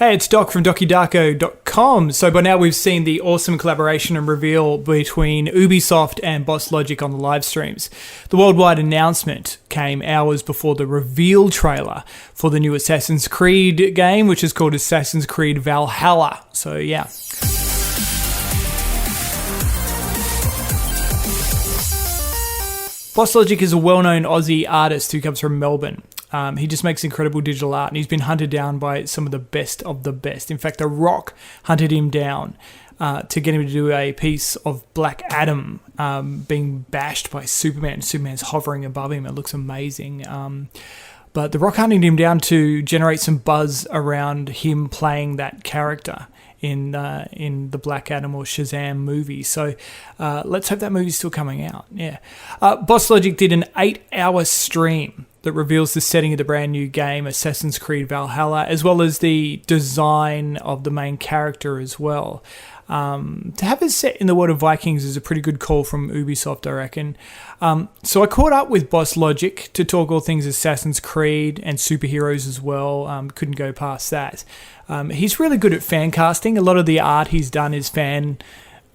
Hey, it's Doc from DocuDarko.com. So by now we've seen the awesome collaboration and reveal between Ubisoft and Boss Logic on the live streams. The worldwide announcement came hours before the reveal trailer for the new Assassin's Creed game, which is called Assassin's Creed Valhalla. So yeah. Boss Logic is a well-known Aussie artist who comes from Melbourne. He just makes incredible digital art, and he's been hunted down by some of the best of the best. In fact, The Rock hunted him down to get him to do a piece of Black Adam being bashed by Superman. Superman's hovering above him. It looks amazing. But The Rock hunted him down to generate some buzz around him playing that character in the Black Adam or Shazam movie. So let's hope that movie's still coming out. Yeah. Boss Logic did an 8-hour stream that reveals the setting of the brand new game, Assassin's Creed Valhalla, as well as the design of the main character as well. To have it set in the world of Vikings is a pretty good call from Ubisoft, I reckon. So I caught up with Boss Logic to talk all things Assassin's Creed and superheroes as well. Couldn't go past that. He's really good at fan casting. A lot of the art he's done is fan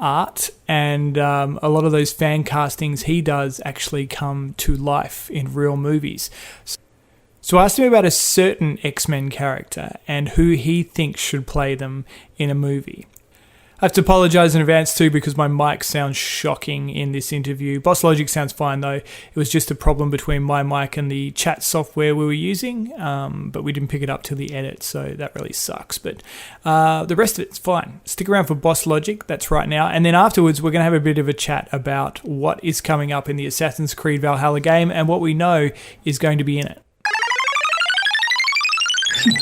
art, and a lot of those fan castings he does actually come to life in real movies. So I asked him about a certain X-Men character and who he thinks should play them in a movie. I have to apologise in advance too because my mic sounds shocking in this interview. Boss Logic sounds fine though. It was just a problem between my mic and the chat software we were using, but we didn't pick it up till the edit, so that really sucks. But the rest of it's fine. Stick around for Boss Logic, that's right now. And then afterwards we're going to have a bit of a chat about what is coming up in the Assassin's Creed Valhalla game and what we know is going to be in it.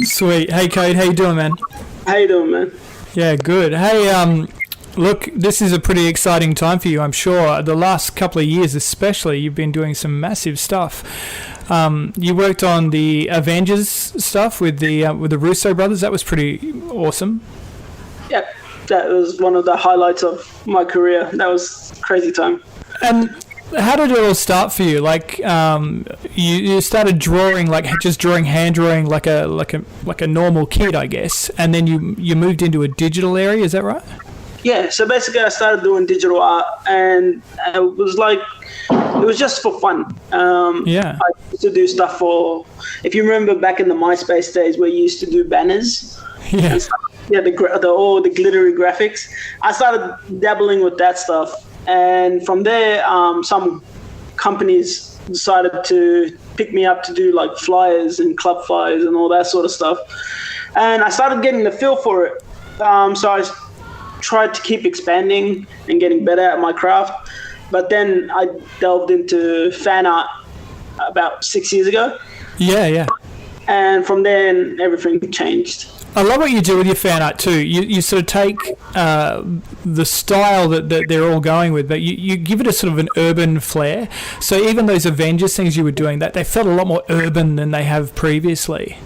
Sweet. Hey Code, how you doing, man? How you doing, man? Yeah, good. Hey, look, this is a pretty exciting time for you, I'm sure. The last couple of years especially, you've been doing some massive stuff. You worked on the Avengers stuff with the Russo brothers. That was pretty awesome. Yeah, that was one of the highlights of my career. That was crazy time. And how did it all start for you? Like, you started drawing, like just drawing, hand drawing, like a normal kid, I guess, and then you moved into a digital area. Is that right? Yeah. So basically, I started doing digital art, and it was just for fun. Yeah. I used to do stuff for. If you remember back in the MySpace days, where you used to do banners. Yeah. Yeah. All the glittery graphics. I started dabbling with that stuff. And from there, some companies decided to pick me up to do like flyers and club flyers and all that sort of stuff. And I started getting the feel for it. So I tried to keep expanding and getting better at my craft. But then I delved into fan art about 6 years ago. Yeah. And from then, everything changed. I love what you do with your fan art too. You sort of take the style that they're all going with, but you give it a sort of an urban flair. So even those Avengers things you were doing, that they felt a lot more urban than they have previously.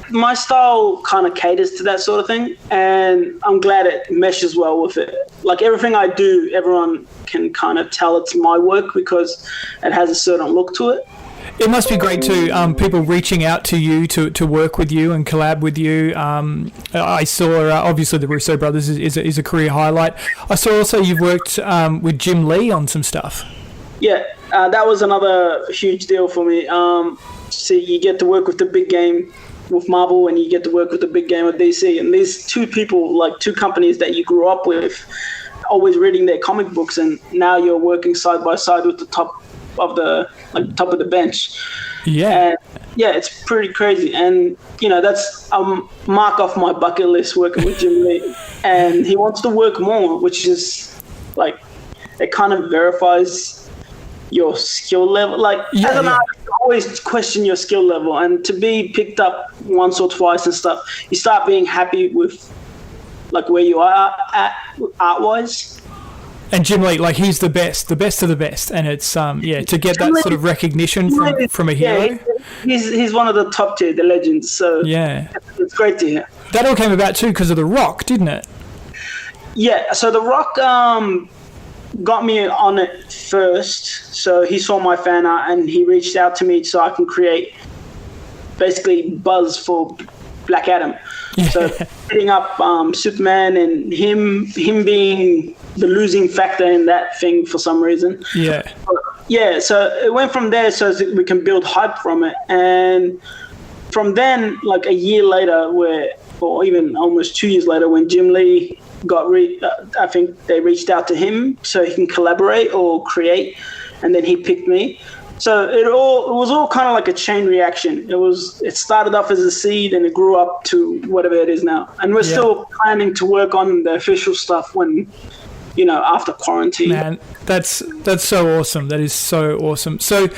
My style kind of caters to that sort of thing, and I'm glad it meshes well with it. Like everything I do, everyone can kind of tell it's my work because it has a certain look to it. It must be great too, people reaching out to you to work with you and collab with you. I saw, obviously, the Russo brothers is a career highlight. I saw also you've worked with Jim Lee on some stuff. Yeah, that was another huge deal for me. So you get to work with the big game with Marvel and you get to work with the big game with DC. And these two people, like two companies that you grew up with, always reading their comic books, and now you're working side by side with the top of the bench. Yeah. And yeah, it's pretty crazy. And that's a mark off my bucket list, working with Jim Lee. And he wants to work more, which is like, it kind of verifies your skill level. Like as an artist, you always question your skill level, and to be picked up once or twice and stuff, you start being happy with like where you are at art wise. And Jim Lee, like he's the best of the best, and it's to get that sort of recognition from a hero. Yeah, he's one of the top tier, the legends. So yeah, it's great to hear. That all came about too because of The Rock, didn't it? Yeah, so The Rock got me on it first. So he saw my fan art and he reached out to me so I can create basically buzz for Black Adam. So hitting up Superman and him being the losing factor in that thing for some reason. Yeah, so it went from there so that we can build hype from it. And from then, like a year later, or even almost 2 years later, when Jim Lee I think they reached out to him so he can collaborate or create, and then he picked me. So it was all kind of like a chain reaction. It started off as a seed and it grew up to whatever it is now. And we're still planning to work on the official stuff when, after quarantine. Man, that's so awesome. That is so awesome. So,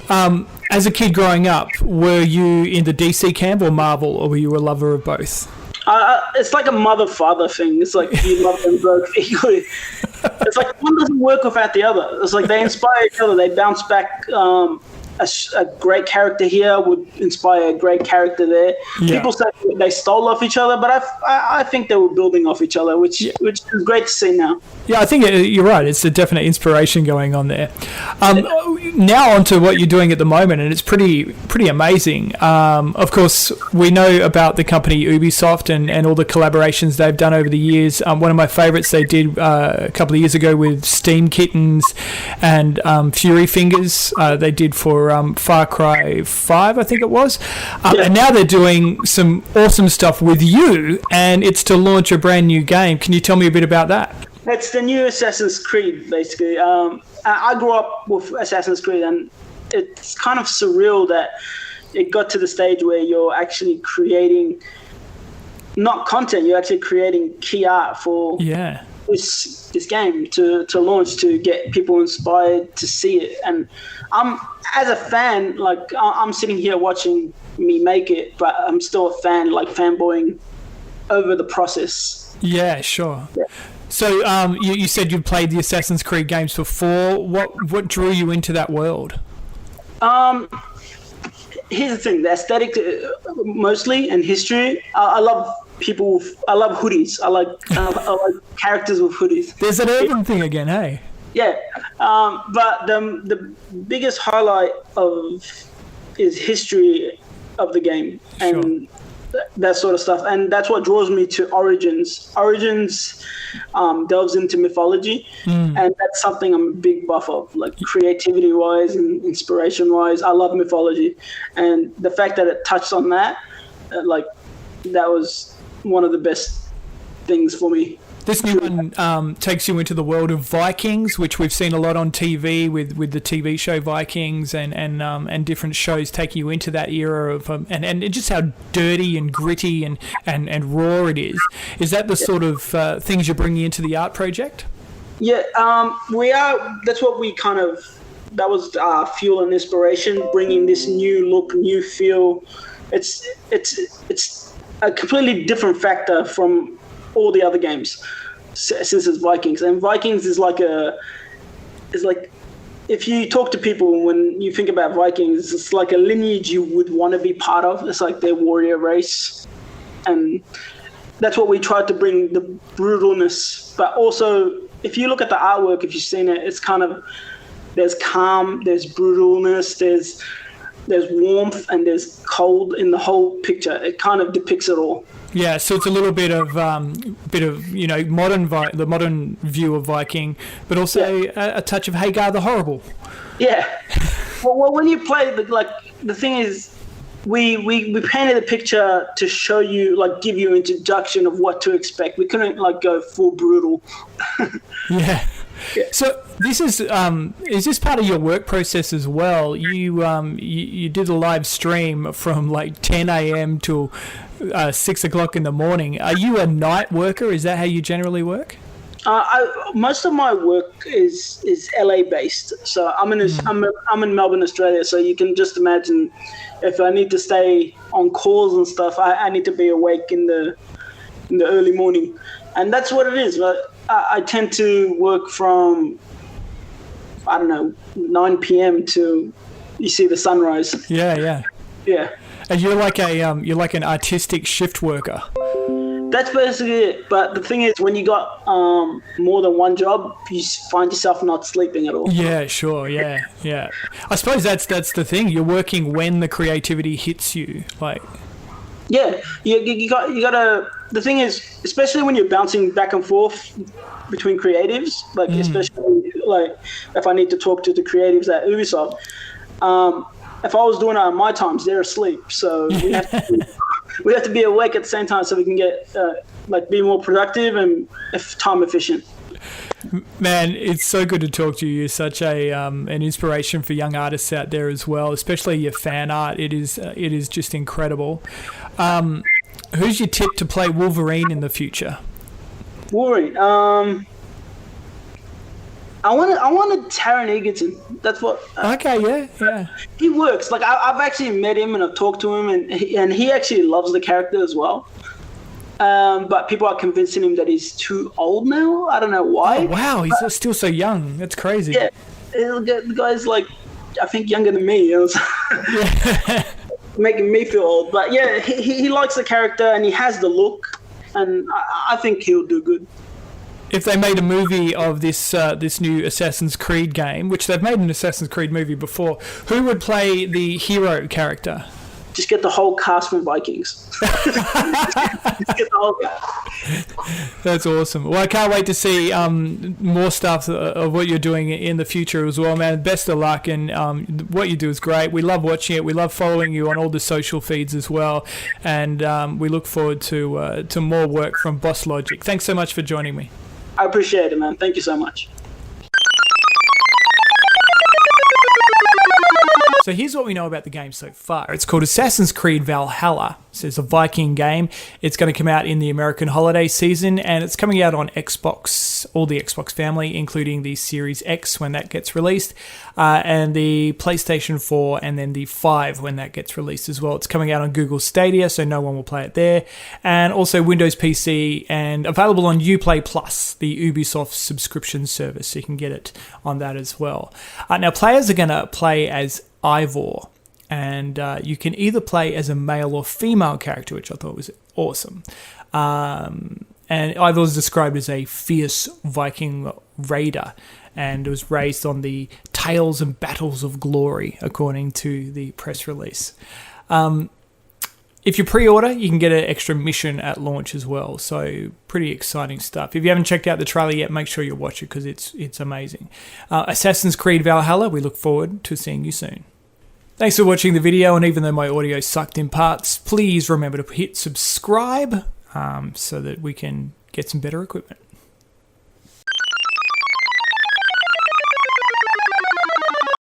as a kid growing up, were you in the DC camp or Marvel, or were you a lover of both? It's like a mother-father thing. It's like you love them both equally. It's like one doesn't work without the other. It's like they inspire each other. They bounce back. A great character here would inspire a great character there. Yeah. People say they stole off each other, but I think they were building off each other, which is great to see now. Yeah, I think you're right. It's a definite inspiration going on there. Now on to what you're doing at the moment, and it's pretty amazing. Of course, we know about the company Ubisoft and all the collaborations they've done over the years. One of my favourites they did a couple of years ago with Steam Kittens and Fury Fingers. They did for Far Cry 5, I think it was. And now they're doing some awesome stuff with you, and it's to launch a brand new game. Can you tell me a bit about that? It's the new Assassin's Creed, basically. I grew up with Assassin's Creed, and it's kind of surreal that it got to the stage where you're actually creating, not content, you're actually creating key art for this game to launch, to get people inspired to see it. And as a fan, like I'm sitting here watching me make it, but I'm still a fan, like fanboying over the process. Yeah, sure. Yeah. So you said you'd played the Assassin's Creed games before. What drew you into that world? Here's the thing: the aesthetic, mostly, and history. I love people. I love hoodies. I like characters with hoodies. There's an urban thing again, hey? Yeah, but the biggest highlight is history of the game and that sort of stuff, and that's what draws me to Origins. Origins delves into mythology, and that's something I'm a big buff of, like creativity-wise and inspiration-wise. I love mythology, and the fact that it touched on that, that was one of the best things for me. This new one takes you into the world of Vikings, which we've seen a lot on TV with the TV show Vikings and different shows taking you into that era of and just how dirty and gritty and raw it is. Is that the sort of things you're bringing into the art project? Yeah, we are. That's what we kind of. That was our fuel and inspiration, bringing this new look, new feel. It's a completely different factor from all the other games since it's Vikings. And Vikings is like if you talk to people, when you think about Vikings, it's like a lineage you would want to be part of. It's like their warrior race, and that's what we tried to bring, the brutalness. But also, if you look at the artwork, if you've seen it, it's kind of, there's calm, there's brutalness, there's warmth, and there's cold in the whole picture. It kind of depicts it all. Yeah, so it's a little bit of the modern view of Viking, but also a touch of Hagar the Horrible. Yeah. Well, when you play, the thing is, we painted a picture to show you, give you an introduction of what to expect. We couldn't go full brutal. Yeah. So this is this part of your work process as well? You did a live stream from 10 a.m. till 6 o'clock in the morning. Are you a night worker? Is that how you generally work? Most of my work is LA based. So I'm in Melbourne, Australia. So you can just imagine, if I need to stay on calls and stuff, I need to be awake in the early morning, and that's what it is. But I tend to work from 9 p.m. to you see the sunrise. Yeah. And you're like an artistic shift worker. That's basically it. But the thing is, when you got more than one job, you find yourself not sleeping at all. Yeah, sure. Yeah. I suppose that's the thing. You're working when the creativity hits you. Yeah, you gotta. The thing is, especially when you're bouncing back and forth between creatives, like especially like if I need to talk to the creatives at Ubisoft, if I was doing it on my times, they're asleep. So we have to be awake at the same time so we can get like be more productive and time efficient. Man, it's so good to talk to you. You're such an inspiration for young artists out there as well, especially your fan art. It is just incredible. Who's your tip to play Wolverine in the future? Wolverine. I wanted Taron Egerton. That's what. Okay, yeah. He works. Like I've actually met him and I've talked to him, and he actually loves the character as well. But people are convincing him that he's too old now. I don't know why. Oh, wow, he's still so young. That's crazy. Yeah, the guy's like, I think younger than me. Yeah. Making me feel old. But yeah, he likes the character and he has the look, and I think he'll do good. If they made a movie of this new Assassin's Creed game, which they've made an Assassin's Creed movie before, who would play the hero character? Just get the whole cast from Vikings. Just get the whole cast. That's awesome. Well, I can't wait to see more stuff of what you're doing in the future as well, man. Best of luck, and what you do is great. We love watching it. We love following you on all the social feeds as well, and we look forward to more work from Boss Logic. Thanks so much for joining me. I appreciate it, man. Thank you so much. So here's what we know about the game so far. It's called Assassin's Creed Valhalla. So it's a Viking game. It's going to come out in the American holiday season, and it's coming out on Xbox, all the Xbox family, including the Series X when that gets released, and the PlayStation 4, and then the 5 when that gets released as well. It's coming out on Google Stadia, so no one will play it there, and also Windows PC, and available on Uplay Plus, the Ubisoft subscription service, so you can get it on that as well. Now, players are going to play as Ivor, and you can either play as a male or female character, which I thought was awesome. And Ivor was described as a fierce Viking raider, and it was raised on the tales and battles of glory, according to the press release. If you pre-order, you can get an extra mission at launch as well. So pretty exciting stuff. If you haven't checked out the trailer yet, make sure you watch it because it's amazing. Assassin's Creed Valhalla, we look forward to seeing you soon. Thanks for watching the video, and even though my audio sucked in parts, please remember to hit subscribe so that we can get some better equipment.